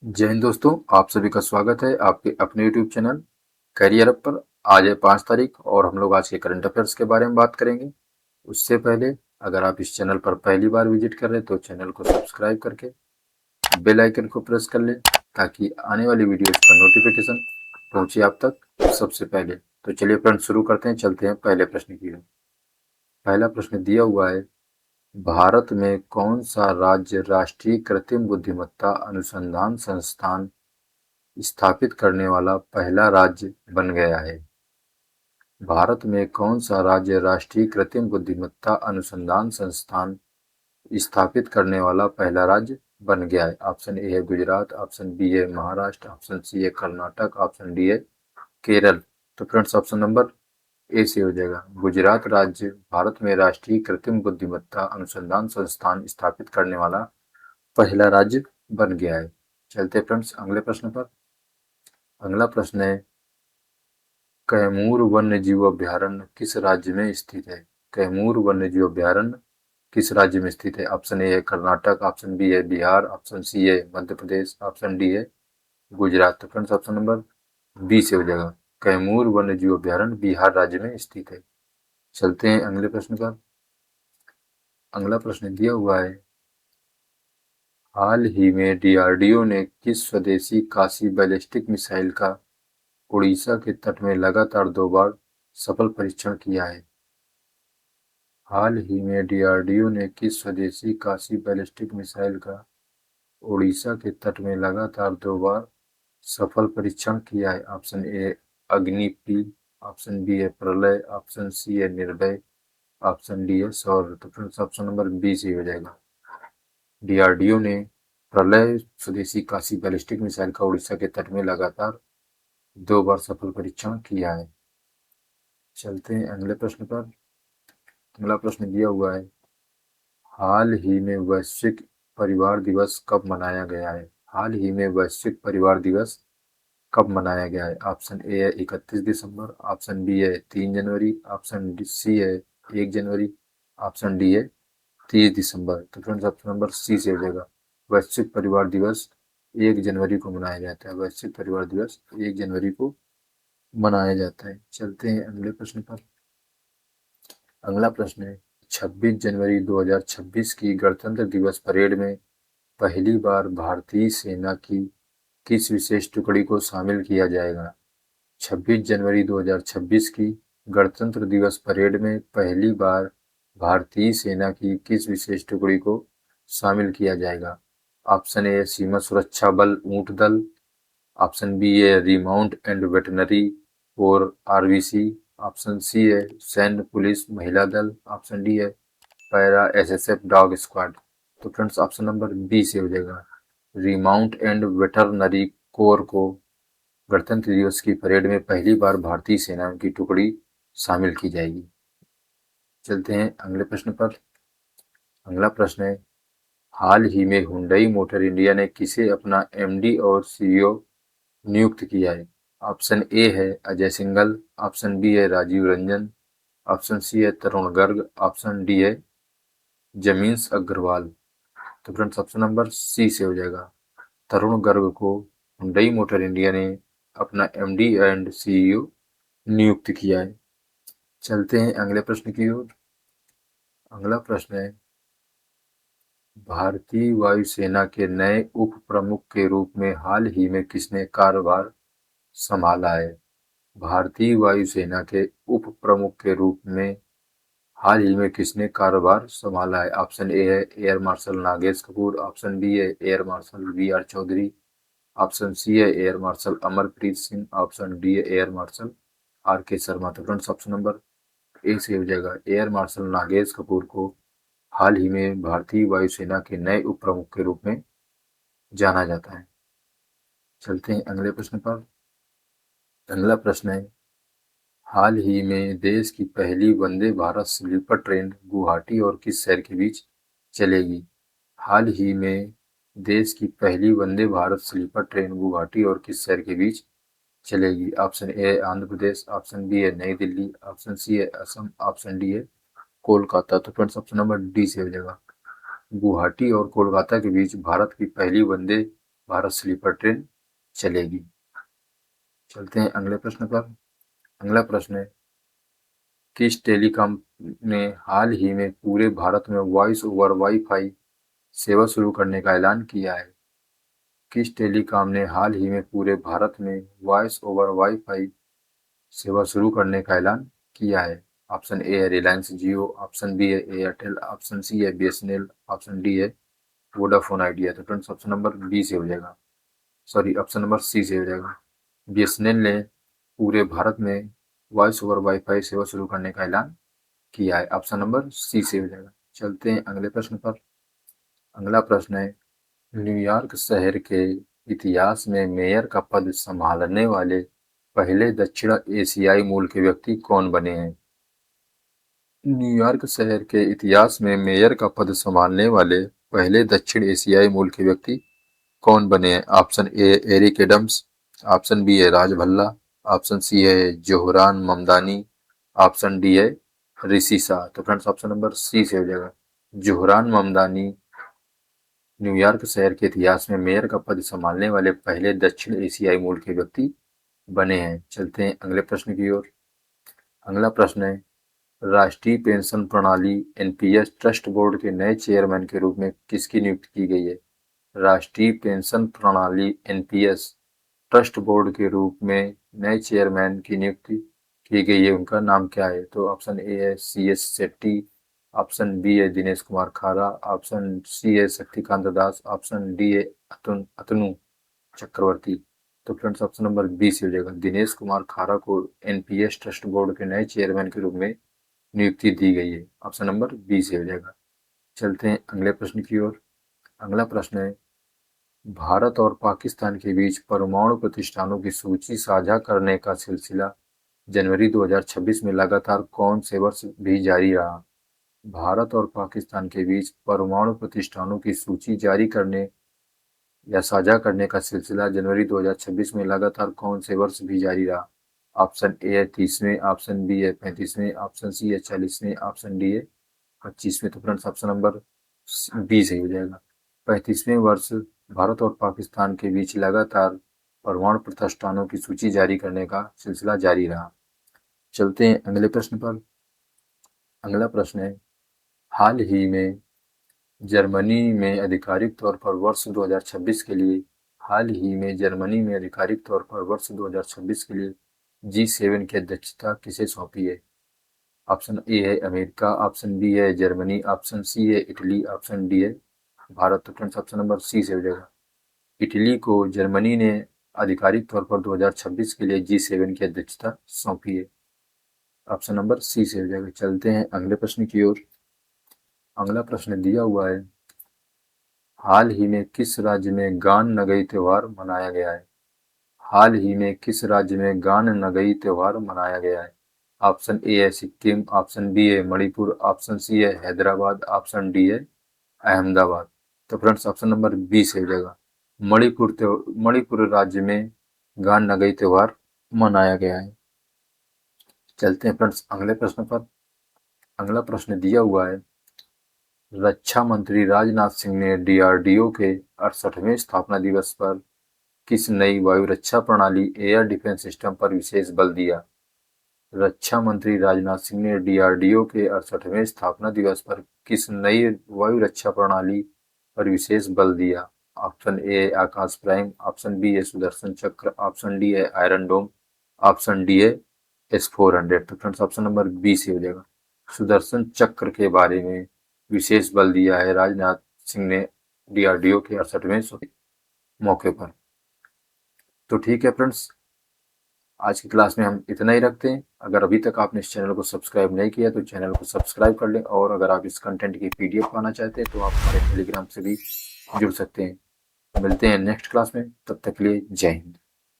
जय हिंद दोस्तों, आप सभी का स्वागत है आपके अपने यूट्यूब चैनल करियर अप पर। आज है 5 तारीख और हम लोग आज के करंट अफेयर्स के बारे में बात करेंगे। उससे पहले अगर आप इस चैनल पर पहली बार विजिट कर रहे हैं तो चैनल को सब्सक्राइब करके बेल आइकन को प्रेस कर लें ताकि आने वाली वीडियोस का नोटिफिकेशन पहुंचे आप तक सबसे पहले। तो चलिए फ्रेंड्स, शुरू करते हैं, चलते हैं पहले प्रश्न की ओर। पहला प्रश्न दिया हुआ है, भारत में कौन सा राज्य राष्ट्रीय कृत्रिम बुद्धिमत्ता अनुसंधान संस्थान स्थापित करने वाला पहला राज्य बन गया है? भारत में कौन सा राज्य राष्ट्रीय कृत्रिम बुद्धिमत्ता अनुसंधान संस्थान स्थापित करने वाला पहला राज्य बन गया है? ऑप्शन ए है गुजरात, ऑप्शन बी है महाराष्ट्र, ऑप्शन सी है कर्नाटक, ऑप्शन डी है केरल। तो फ्रेंड्स, ऑप्शन नंबर ए से हो जाएगा। गुजरात राज्य भारत में राष्ट्रीय कृत्रिम बुद्धिमत्ता अनुसंधान संस्थान स्थापित करने वाला पहला राज्य बन गया है। चलते फ्रेंड्स अगले प्रश्न पर। अगला प्रश्न है, कैमूर वन्यजीव अभयारण्य किस राज्य में स्थित है? कैमूर वन्यजीव अभयारण्य किस राज्य में स्थित है? ऑप्शन ए है कर्नाटक, ऑप्शन बी है बिहार, ऑप्शन सी है मध्य प्रदेश, ऑप्शन डी है गुजरात। तो फ्रेंड्स, ऑप्शन नंबर बी से हो जाएगा। कैमूर वन्यजीव अभयारण्य बिहार राज्य में स्थित है। चलते हैं अगले प्रश्न पर। अगला प्रश्न दिया हुआ है, हाल ही में डीआरडीओ ने किस स्वदेशी काशी बैलिस्टिक मिसाइल का उड़ीसा के तट में लगातार 2 बार सफल परीक्षण किया है? हाल ही में डीआरडीओ ने किस स्वदेशी काशी बैलिस्टिक मिसाइल का उड़ीसा के तट में लगातार 2 बार सफल परीक्षण किया है? Option A Agni P, option B है प्रलय, ऑप्शन सी है निर्भय, ऑप्शन डी है सौर्य। तो फ्रेंड्स, ऑप्शन नंबर बी से हो जाएगा। डीआरडीओ ने प्रलय स्वदेशी काशी बैलिस्टिक मिसाइल का उड़ीसा के तट में लगातार 2 बार सफल परीक्षण किया है। चलते हैं अगले प्रश्न पर। अगला प्रश्न दिया हुआ है, हाल ही में वैश्विक परिवार दिवस कब मनाया गया है? हाल ही में वैश्विक परिवार दिवस कब मनाया गया है? ऑप्शन ए है 31 दिसंबर, ऑप्शन बी है 3 जनवरी, ऑप्शन सी है 1 जनवरी, ऑप्शन डी है 30 दिसंबर। तो फ्रेंड्स, ऑप्शन नंबर सी से हो जाएगा। वैश्विक परिवार दिवस 1 जनवरी को मनाया जाता है। वैश्विक परिवार दिवस 1 जनवरी को मनाया जाता है। चलते हैं अगले प्रश्न पर। अगला प्रश्न है, 26 जनवरी 2026 की गणतंत्र दिवस परेड में पहली बार भारतीय सेना की किस विशेष टुकड़ी को शामिल किया जाएगा? 26 जनवरी 2026 की गणतंत्र दिवस परेड में पहली बार भारतीय सेना की किस विशेष टुकड़ी को शामिल किया जाएगा? ऑप्शन ए सीमा सुरक्षा बल ऊंट दल, ऑप्शन बी है रिमाउंट एंड वेटनरी और आरवीसी, ऑप्शन सी है सैन्य पुलिस महिला दल, ऑप्शन डी है पैरा एसएसएफ डॉग स्क्वाड। तो फ्रेंड्स, ऑप्शन नंबर बी से हो जाएगा। रिमाउंट एंड वेटरनरी कोर को गणतंत्र दिवस की परेड में पहली बार भारतीय सेना की टुकड़ी शामिल की जाएगी। चलते हैं अगले प्रश्न पर। अगला प्रश्न है, हाल ही में हुंडई मोटर इंडिया ने किसे अपना एमडी और सीईओ नियुक्त किया है? ऑप्शन ए है अजय सिंघल, ऑप्शन बी है राजीव रंजन, ऑप्शन सी है तरुण गर्ग, ऑप्शन डी है जमीन्स अग्रवाल। तो फ्रेंड्स, ऑप्शन नंबर सी से हो जाएगा। तरुण गर्ग को हुंडई मोटर इंडिया ने अपना एमडी एंड सीईओ नियुक्त किया है। चलते हैं अगले प्रश्न की ओर। अगला प्रश्न है, भारतीय वायुसेना के नए उप प्रमुख के रूप में हाल ही में किसने कार्यभार संभाला है? भारतीय वायुसेना के उप प्रमुख के रूप में हाल ही में किसने कार्यभार संभाला है? ऑप्शन ए है air marshal Nagesh Kapoor, option B है air marshal V R Chaudhary, option C है air marshal Amarpreet Singh, option D है air marshal R K Sharma. तो फ्रेंड्स, ऑप्शन नंबर ए से हो जाएगा। एयर मार्शल नागेश कपूर को हाल ही में भारतीय वायुसेना के नए उप प्रमुख के रूप में जाना जाता है। चलते हैं अगले प्रश्न पर। अगला प्रश्न है, हाल ही में देश की पहली वंदे भारत स्लीपर ट्रेन गुवाहाटी और किस शहर के बीच चलेगी? हाल ही में देश की पहली वंदे भारत स्लीपर ट्रेन गुवाहाटी और किस शहर के बीच चलेगी? Option A Andhra Pradesh, option B है नई दिल्ली, ऑप्शन सी है असम, ऑप्शन डी है कोलकाता। तो फ्रेंड्स, ऑप्शन नंबर डी से हो जाएगा। गुवाहाटी और कोलकाता के बीच भारत की पहली वंदे भारत स्लीपर ट्रेन चलेगी। चलते हैं अगले प्रश्न पर। अगला प्रश्न है, किस टेलीकॉम ने हाल ही में पूरे भारत में वॉइस ओवर वाईफाई सेवा शुरू करने का ऐलान किया है? किस टेलीकॉम ने हाल ही में पूरे भारत में वॉइस ओवर वाईफाई सेवा शुरू करने का ऐलान किया है? ऑप्शन ए है रिलायंस जियो, ऑप्शन बी है एयरटेल, ऑप्शन सी है बीएसएनएल, ऑप्शन डी है वोडाफोन आइडिया। तो फ्रेंड्स ऑप्शन नंबर बी से हो जाएगा, सॉरी ऑप्शन नंबर सी से हो जाएगा। बीएसएनएल ने पूरे भारत में वॉइस ओवर वाईफाई सेवा शुरू करने का ऐलान किया है। ऑप्शन नंबर सी से हो जाएगा। चलते हैं अगले प्रश्न पर। अगला प्रश्न है, न्यूयॉर्क शहर के इतिहास में मेयर का पद संभालने वाले पहले दक्षिण एशियाई मूल के व्यक्ति कौन बने हैं? न्यूयॉर्क शहर के इतिहास में मेयर का पद संभालने वाले पहले दक्षिण एशियाई मूल के व्यक्ति कौन बने हैं? Option A Eric Adams, option B है राज भल्ला, ऑप्शन सी है जोहरान ममदानी, ऑप्शन डी है ऋषि शाह। तो फ्रेंड्स ऑप्शन नंबर सी से हो जाएगा, जोहरान ममदानी न्यूयॉर्क शहर के इतिहास में मेयर का पद संभालने वाले पहले दक्षिण एशियाई मूल के व्यक्ति बने हैं। चलते हैं अगले प्रश्न की ओर। अगला प्रश्न है, राष्ट्रीय पेंशन प्रणाली एनपीएस ट्रस्ट बोर्ड के नए चेयरमैन के रूप में किसकी नियुक्ति की गई है? राष्ट्रीय पेंशन प्रणाली एनपीएस ट्रस्ट बोर्ड के रूप में नए चेयरमैन की नियुक्ति की गई है, उनका नाम क्या है? तो ऑप्शन ए है CS शेट्टी, ऑप्शन बी है दिनेश कुमार खारा, ऑप्शन सी है शक्तिकांत दास, ऑप्शन डी है अतनु चक्रवर्ती। तो फ्रेंड्स ऑप्शन नंबर बी से हो जाएगा, दिनेश कुमार खारा को एनपीएस ट्रस्ट बोर्ड के नए चेयरमैन के रूप में नियुक्ति दी गई है। ऑप्शन नंबर बी से हो जाएगा। चलते हैं अगले प्रश्न की ओर। अगला प्रश्न है, भारत और पाकिस्तान के बीच परमाणु प्रतिष्ठानों की सूची साझा करने का सिलसिला जनवरी 2026 में लगातार कौन से वर्ष भी जारी रहा? भारत और पाकिस्तान के बीच परमाणु प्रतिष्ठानों की सूची जारी करने या साझा करने का सिलसिला जनवरी 2026 में लगातार कौन से वर्ष भी जारी रहा? ऑप्शन ए है 30वें, ऑप्शन बी है 35वें, ऑप्शन सी है 40वें, ऑप्शन डी है 25वें। तो फ्रेंड्स ऑप्शन नंबर बी सही हो जाएगा, 35वें वर्ष भारत और पाकिस्तान के बीच लगातार परमाणु प्रतिष्ठानों की सूची जारी करने का सिलसिला जारी रहा। चलते हैं अगले प्रश्न पर। अगला प्रश्न है, हाल ही में जर्मनी में आधिकारिक तौर पर वर्ष 2026 के लिए हाल ही में जर्मनी में आधिकारिक तौर पर वर्ष 2026 के लिए G7 की अध्यक्षता किसे सौंपी है? ऑप्शन ए है अमेरिका, ऑप्शन बी है जर्मनी, ऑप्शन सी है इटली, ऑप्शन डी है भारत। तो फ्रेंड्स ऑप्शन नंबर सी से हो जाएगा, इटली को जर्मनी ने आधिकारिक तौर पर 2026 के लिए G7 की अध्यक्षता सौंपी है। ऑप्शन नंबर सी से हो जाएगा। चलते हैं अगले प्रश्न की ओर। अगला प्रश्न दिया हुआ है, हाल ही में किस राज्य में गान नगई त्योहार मनाया गया है? हाल ही में किस राज्य में गान नगई त्योहार मनाया गया है? ऑप्शन ए है सिक्किम, ऑप्शन बी है मणिपुर, ऑप्शन सी है हैदराबाद, ऑप्शन डी है अहमदाबाद। तो फ्रेंड्स ऑप्शन नंबर बी से हो जाएगा, मणिपुर राज्य में गान नगई त्योहार मनाया गया है। चलते हैं फ्रेंड्स अगले प्रश्न पर। अगला प्रश्न दिया हुआ है, रक्षा मंत्री राजनाथ सिंह ने डीआरडीओ के 68वें स्थापना दिवस पर किस नई वायु रक्षा प्रणाली एयर डिफेंस सिस्टम पर विशेष बल दिया? रक्षा मंत्री राजनाथ सिंह ने डीआरडीओ के 68वें स्थापना दिवस पर किस नई वायु रक्षा प्रणाली पर विशेष बल दिया? Option A Akash prime, option B है सुदर्शन चक्र, ऑप्शन डी है आयरन डोम, ऑप्शन डी है S-400। तो फ्रेंड्स ऑप्शन नंबर बी से हो जाएगा, सुदर्शन चक्र के बारे में विशेष बल दिया है राजनाथ सिंह ने डीआरडीओ के 68वें मौके पर। तो ठीक है फ्रेंड्स, आज की क्लास में हम इतना ही रखते हैं। अगर अभी तक आपने इस चैनल को सब्सक्राइब नहीं किया तो चैनल को सब्सक्राइब कर लें, और अगर आप इस कंटेंट की PDF पाना चाहते हैं तो आप हमारे टेलीग्राम से भी जुड़ सकते हैं। मिलते हैं नेक्स्ट क्लास में, तब तक के लिए जय हिंद।